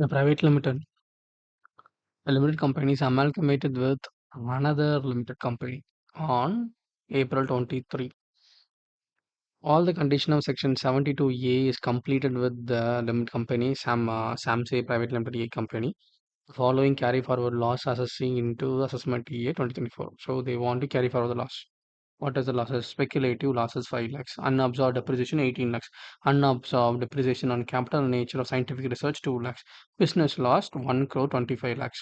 A private limited, a limited company is amalgamated with another limited company on April 23. All the condition of section 72A is completed with the limited company, Samsay Private Limited A company, following carry forward loss assessing into assessment EA 2024. So they want to carry forward the loss. What is the losses? Speculative losses 5 lakhs, unabsorbed depreciation 18 lakhs, unabsorbed depreciation on capital nature of scientific research 2 lakhs, business loss 1 crore 25 lakhs.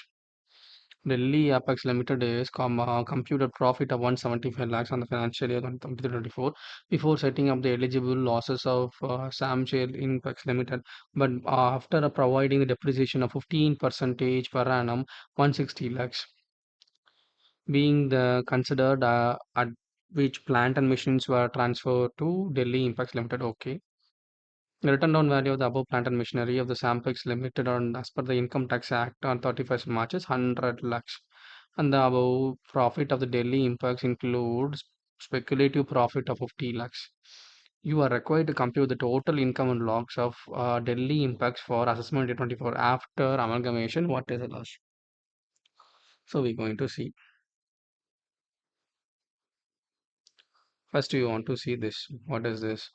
Delhi Apex Limited is computed profit of 175 lakhs on the financial year 2023-24 before setting up the eligible losses of Samshare Apex Limited. But after providing the depreciation of 15 percentage per annum, 160 lakhs being the considered at which plant and machines were transferred to Delhi Impacts Limited. Okay. The written down value of the above plant and machinery of the Sampex Limited on as per the Income Tax Act on 31st March is 100 lakhs. And the above profit of the Delhi Impacts includes speculative profit of 50 lakhs. You are required to compute the total income and loss of Delhi Impacts for assessment year 24 after amalgamation. What is the loss? So we're going to see. First, you want to see this. What is this?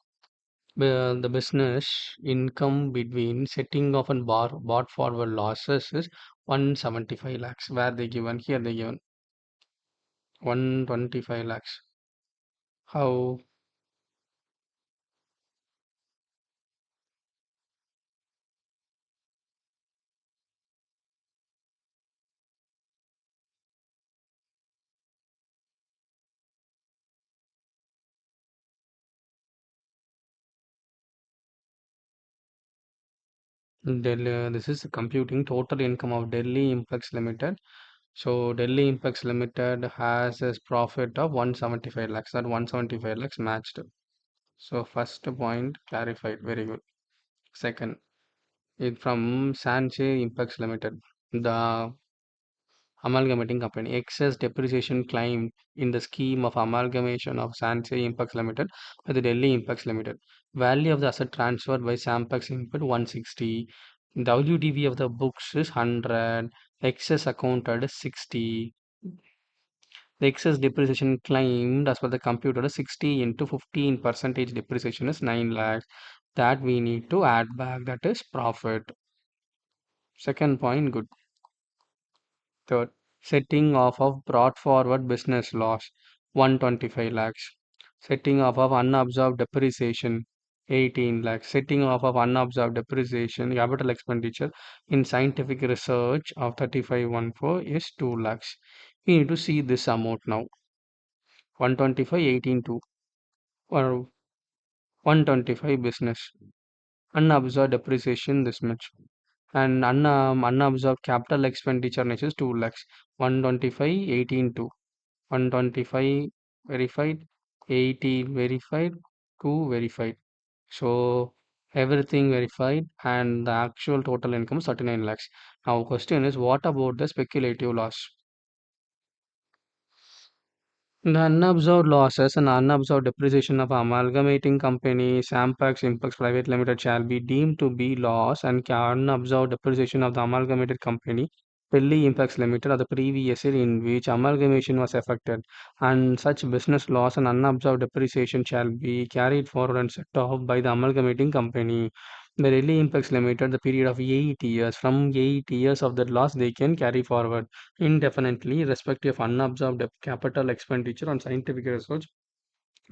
The business income between setting off and bought forward losses is 175 lakhs. Where they given? Here they given 125 lakhs. How? This is computing total income of Delhi Impacts Limited. So Delhi Impacts Limited has a profit of 175 lakhs. That 175 lakhs matched. So first point clarified. Very good. Second, it from Sanche Impacts Limited. The amalgamating company. Excess depreciation claim in the scheme of amalgamation of Sansei Impacts Limited by the Delhi Impacts Limited. Value of the asset transferred by Sampax Input 160. WDV of the books is 100. Excess accounted is 60. The excess depreciation claimed as per the computer is 60 into 15 percentage depreciation is 9 lakhs. That we need to add back. That is profit. Second point, good. Third, setting off of brought forward business loss 125 lakhs. Setting off of unabsorbed depreciation 18 lakhs. Setting off of unabsorbed depreciation capital expenditure in scientific research of 3514 is 2 lakhs. We need to see this amount now. 125 18 2 or 125 business. Unabsorbed depreciation this much. And unabsorbed capital expenditure next is 2 lakhs. 125 18 2. 125 verified, 80 verified, 2 verified. So everything verified and the actual total income is 39 lakhs. Now question is what about the speculative loss? The unabsorbed losses and unabsorbed depreciation of amalgamating company Sampax Impex Private Limited shall be deemed to be loss and unabsorbed depreciation of the amalgamated company Delhi Impacts Limited of the previous year in which amalgamation was affected, and such business loss and unabsorbed depreciation shall be carried forward and set off by the amalgamating company. The Delhi Impacts Limited, the period of 8 years, from 8 years of that loss, they can carry forward indefinitely, respective of unabsorbed capital expenditure on scientific research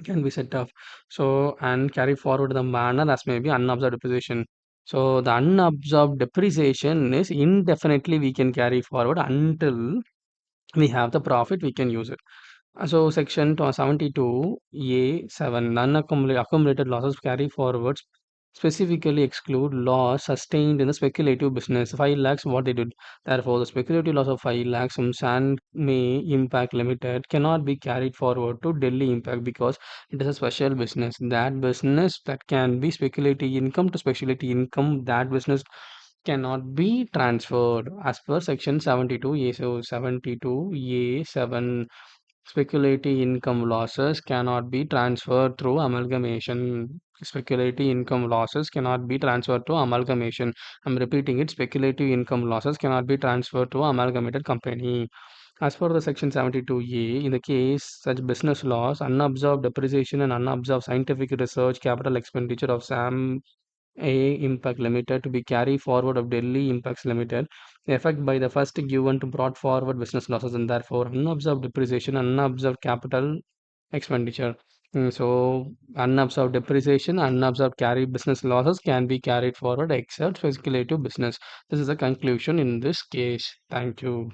can be set off. So, and carry forward the manner as may be unabsorbed depreciation. So, the unabsorbed depreciation is indefinitely we can carry forward until we have the profit, we can use it. So section 72A7 accumulated losses carry forwards specifically exclude loss sustained in the speculative business. 5 lakhs what they did. Therefore, the speculative loss of 5 lakhs from San May Impact Limited cannot be carried forward to Delhi Impact because it is a special business. That business that can be speculative income to speculative income, that business cannot be transferred as per section 72A. So 72A7 Speculative income losses cannot be transferred through amalgamation. Speculative income losses cannot be transferred to amalgamation. I'm repeating it. Speculative income losses cannot be transferred to amalgamated company. As per the section 72A, in the case such business loss, unabsorbed depreciation and unabsorbed scientific research capital expenditure of SAM A Impact Limited to be carry forward of Delhi Impacts Limited, effect by the first given to brought forward business losses and therefore unabsorbed depreciation, unabsorbed capital expenditure. So unabsorbed depreciation, unabsorbed carry business losses can be carried forward except speculative business. This is the conclusion in this case. Thank you.